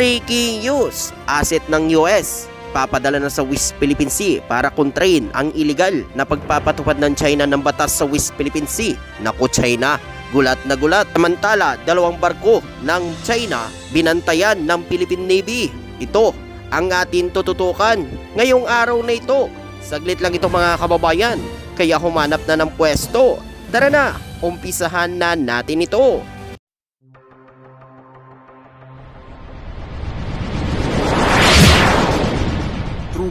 Breaking news! Asset ng US papadala na sa West Philippine Sea para kontrahin ang illegal na pagpapatupad ng China ng batas sa West Philippine Sea. Naku China, gulat na gulat. Samantala, dalawang barko ng China binantayan ng Philippine Navy. Ito ang atin tututukan ngayong araw na ito. Saglit lang ito mga kababayan, kaya humanap na ng pwesto. Tara na, umpisahan na natin ito.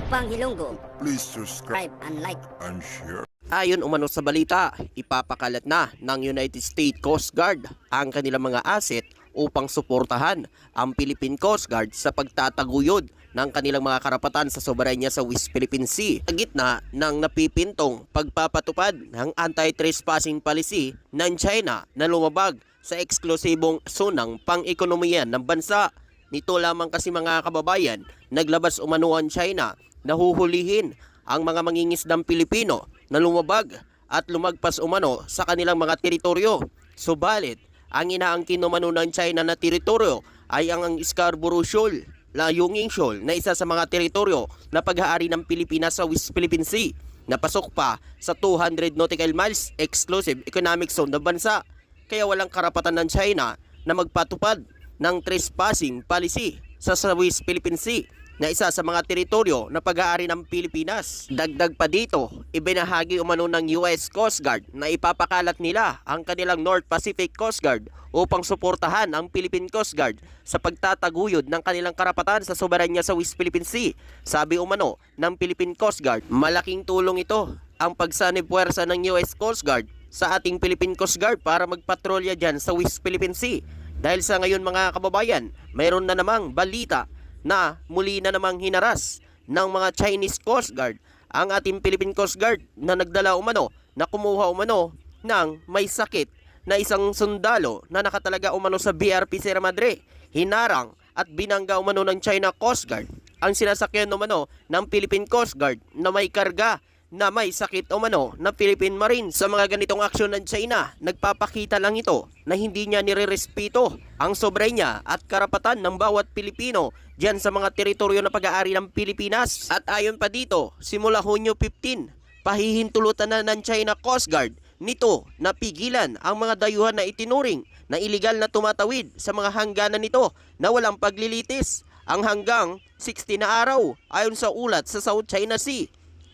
Trupang Hilonggo, Please subscribe subscribe and like. and share. Ayon umano sa balita, ipapakalat na ng United States Coast Guard ang kanilang mga asset upang suportahan ang Philippine Coast Guard sa pagtataguyod ng kanilang mga karapatan sa soberanya sa West Philippine Sea sa gitna ng napipintong pagpapatupad ng anti-trespassing policy ng China na lumabag sa eksklusibong zonang pang-ekonomiya ng bansa. Nito lamang kasi mga kababayan, naglabas umano ang China na huhulihin ang mga mangingisdang Pilipino na lumabag at lumagpas umano sa kanilang mga teritoryo. Subalit, ang inaangkin umano ng China na teritoryo ay ang Scarborough Shoal, Layunging Shoal na isa sa mga teritoryo na pag-aari ng Pilipinas sa West Philippine Sea na pasok pa sa 200 nautical miles exclusive economic zone ng bansa. Kaya walang karapatan ng China na magpatupad ng trespassing policy sa West Philippine Sea na isa sa mga teritoryo na pag-aari ng Pilipinas. Dagdag pa dito, ibinahagi umano ng US Coast Guard na ipapakalat nila ang kanilang North Pacific Coast Guard upang suportahan ang Philippine Coast Guard sa pagtataguyod ng kanilang karapatan sa soberanya sa West Philippine Sea. Sabi umano ng Philippine Coast Guard, malaking tulong ito ang pagsanib puwersa ng US Coast Guard sa ating Philippine Coast Guard para magpatrolya dyan sa West Philippine Sea. Dahil sa ngayon mga kababayan, mayroon na namang balita na muli na namang hinaras ng mga Chinese Coast Guard ang ating Philippine Coast Guard na nagdala umano na kumuha umano ng may sakit na isang sundalo na nakatalaga umano sa BRP Sierra Madre. Hinarang at binangga umano ng China Coast Guard ang sinasakyan umano ng Philippine Coast Guard na may karga na may sakit umano na Philippine Marine. Sa mga ganitong aksyon ng China, nagpapakita lang ito na hindi niya nirerespeto ang soberanya at karapatan ng bawat Pilipino diyan sa mga teritoryo na pag-aari ng Pilipinas. At ayon pa dito, simula Hunyo 15, pahihintulutan na ng China Coast Guard nito na pigilan ang mga dayuhan na itinuring na iligal na tumatawid sa mga hangganan nito na walang paglilitis ang hanggang 60 na araw ayon sa ulat sa South China Sea.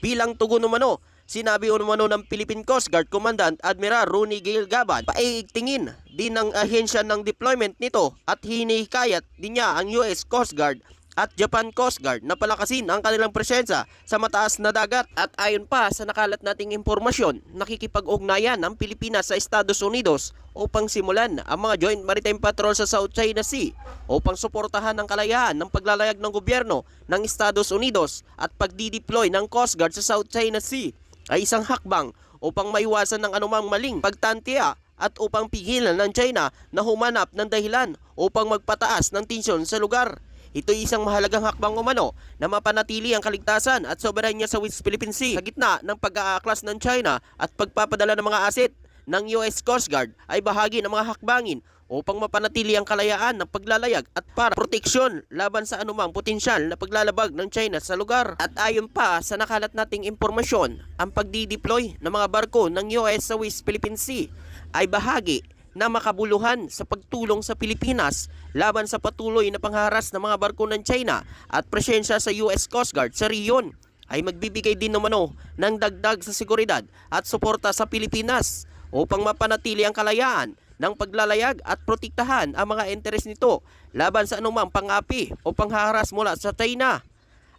Bilang tugon umano, sinabi umano ng Philippine Coast Guard Commandant Admiral Rooney Gale Gaban, paigtingin din ng ahensya ng deployment nito at hinihikayat din niya ang US Coast Guard at Japan Coast Guard na palakasin ang kanilang presensya sa mataas na dagat. At ayon pa sa nakalat nating impormasyon, nakikipag-ugnayan ang Pilipinas sa Estados Unidos upang simulan ang mga Joint Maritime Patrol sa South China Sea upang suportahan ang kalayaan ng paglalayag ng gobyerno ng Estados Unidos at pagdideploy ng Coast Guard sa South China Sea ay isang hakbang upang maiwasan ng anumang maling pagtantiya at upang pigilan ng China na humanap ng dahilan upang magpataas ng tensyon sa lugar. Ito ay isang mahalagang hakbang umano na mapanatili ang kaligtasan at soberanya sa West Philippine Sea sa gitna ng pag-aaklas ng China at pagpapadala ng mga aset ng US Coast Guard ay bahagi ng mga hakbangin upang mapanatili ang kalayaan ng paglalayag at para proteksyon laban sa anumang potensyal na paglalabag ng China sa lugar. At ayon pa sa nakalat nating impormasyon, ang pagdideploy ng mga barko ng US sa West Philippine Sea ay bahagi na makabuluhan sa pagtulong sa Pilipinas laban sa patuloy na pangharas ng mga barko ng China at presensya sa US Coast Guard sa riyon ay magbibigay din naman ng dagdag sa seguridad at suporta sa Pilipinas upang mapanatili ang kalayaan ng paglalayag at protektahan ang mga interes nito laban sa anumang pang-api o pangharas mula sa China.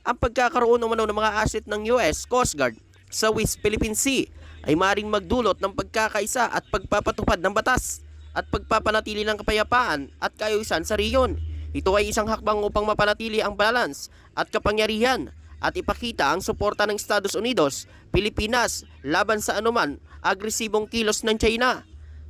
Ang pagkakaroon naman ng mga asset ng US Coast Guard sa West Philippine Sea ay maaaring magdulot ng pagkakaisa at pagpapatupad ng batas at pagpapanatili ng kapayapaan at kaayusan sa riyon. Ito ay isang hakbang upang mapanatili ang balance at kapangyarihan at ipakita ang suporta ng Estados Unidos, Pilipinas laban sa anuman agresibong kilos ng China.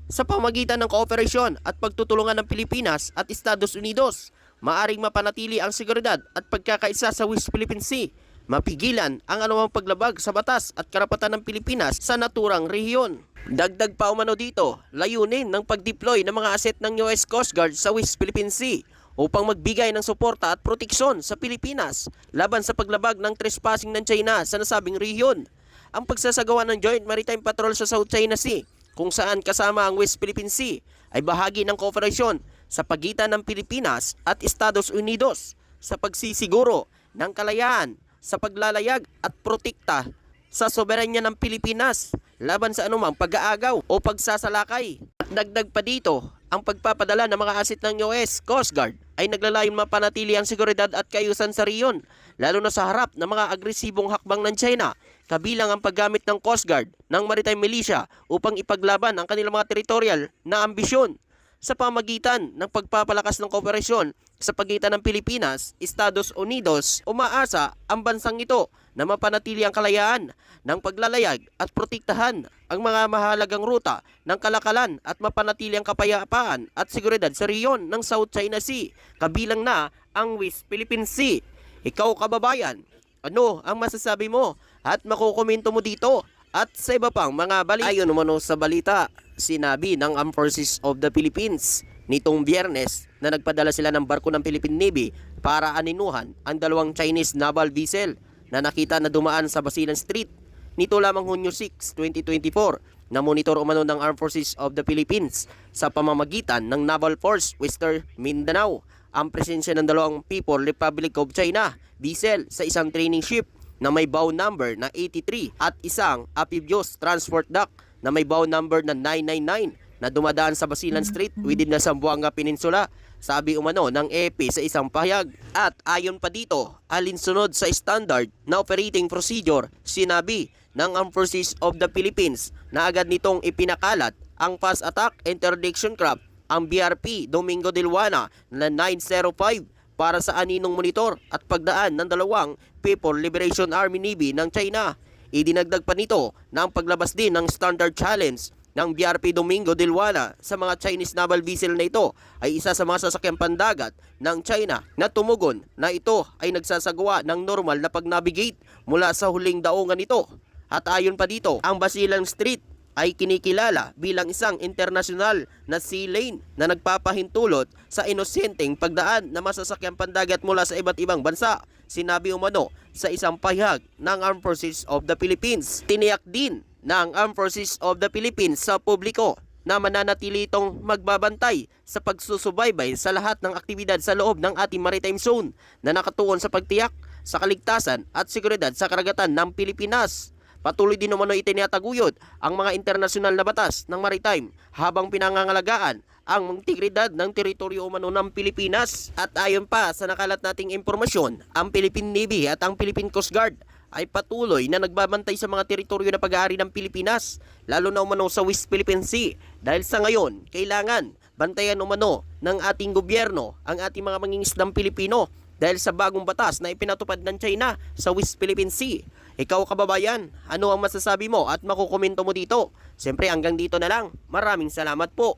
Sa pamagitan ng kooperasyon at pagtutulungan ng Pilipinas at Estados Unidos, maaring mapanatili ang seguridad at pagkakaisa sa West Philippine Sea, mapigilan ang anumang paglabag sa batas at karapatan ng Pilipinas sa naturang rehiyon. Dagdag pa umano dito, layunin ng pag-deploy ng mga aset ng US Coast Guard sa West Philippine Sea upang magbigay ng suporta at proteksyon sa Pilipinas laban sa paglabag ng trespassing ng China sa nasabing rehiyon. Ang pagsasagawa ng Joint Maritime Patrol sa South China Sea, kung saan kasama ang West Philippine Sea, ay bahagi ng kooperasyon sa pagitan ng Pilipinas at Estados Unidos sa pagsisiguro ng kalayaan sa paglalayag at protekta sa soberanya ng Pilipinas laban sa anumang pag-aagaw o pagsasalakay. At dagdag pa dito, ang pagpapadala ng mga asit ng US Coast Guard ay naglalayong mapanatili ang seguridad at kaayusan sa riyon, lalo na sa harap ng mga agresibong hakbang ng China, kabilang ang paggamit ng Coast Guard ng Maritime Militia upang ipaglaban ang kanilang mga territorial na ambisyon. Sa pamagitan ng pagpapalakas ng kooperasyon sa pagitan ng Pilipinas, Estados Unidos, umaasa ang bansang ito na mapanatili ang kalayaan ng paglalayag at protektahan ang mga mahalagang ruta ng kalakalan at mapanatili ang kapayapaan at seguridad sa riyon ng South China Sea, kabilang na ang West Philippine Sea. Ikaw kababayan, ano ang masasabi mo at makukomento mo dito at sa iba pang mga balita? Ayon umano sa balita, sinabi ng Armed Forces of the Philippines nitong Biyernes na nagpadala sila ng barko ng Philippine Navy para aninuhan ang dalawang Chinese naval vessel na nakita na dumaan sa Basilan Strait. Nito lamang Hunyo 6, 2024 na monitor umano ng Armed Forces of the Philippines sa pamamagitan ng Naval Force Western Mindanao ang presensya ng dalawang People's Republic of China vessel sa isang training ship na may bow number na 83 at isang amphibious transport dock na may bow number na 999 na dumadaan sa Basilan Strait within na Zamboanga Peninsula, sabi umano ng EP sa isang pahayag. At ayon pa dito, alinsunod sa standard na operating procedure, sinabi ng Armed Forces of the Philippines na agad nitong ipinakalat ang Fast Attack Interdiction Craft, ang BRP Domingo de Luana na 905 para sa aninong monitor at pagdaan ng dalawang People Liberation Army Navy ng China. Idinagdag pa nito na ang paglabas din ng Standard Challenge ng BRP Domingo de Luana sa mga Chinese naval vessel na ito ay isa sa mga sasakyang pandagat ng China na tumugon na ito ay nagsasagawa ng normal na pag-navigate mula sa huling daungan nito. At ayon pa dito, ang Basilan Strait ay kinikilala bilang isang internasyonal na sea lane na nagpapahintulot sa inosenteng pagdaan na masasakyang pandagat mula sa iba't ibang bansa, sinabi umano sa isang pahayag ng Armed Forces of the Philippines. Tiniyak din ng Armed Forces of the Philippines sa publiko na mananatili itong magbabantay sa pagsusubaybay sa lahat ng aktibidad sa loob ng ating maritime zone na nakatuon sa pagtiyak sa kaligtasan at seguridad sa karagatan ng Pilipinas. Patuloy din umano itinataguyod ang mga internasyonal na batas ng maritime habang pinangangalagaan ang integridad ng teritoryo umano ng Pilipinas. At ayon pa sa nakalat nating impormasyon, ang Philippine Navy at ang Philippine Coast Guard ay patuloy na nagbabantay sa mga teritoryo na pag-aari ng Pilipinas, lalo na umano sa West Philippine Sea. Dahil sa ngayon, kailangan bantayan umano ng ating gobyerno ang ating mga mangingisdang Pilipino dahil sa bagong batas na ipinatupad ng China sa West Philippine Sea. Ikaw kababayan, ano ang masasabi mo at makukomento mo dito? Siyempre hanggang dito na lang. Maraming salamat po.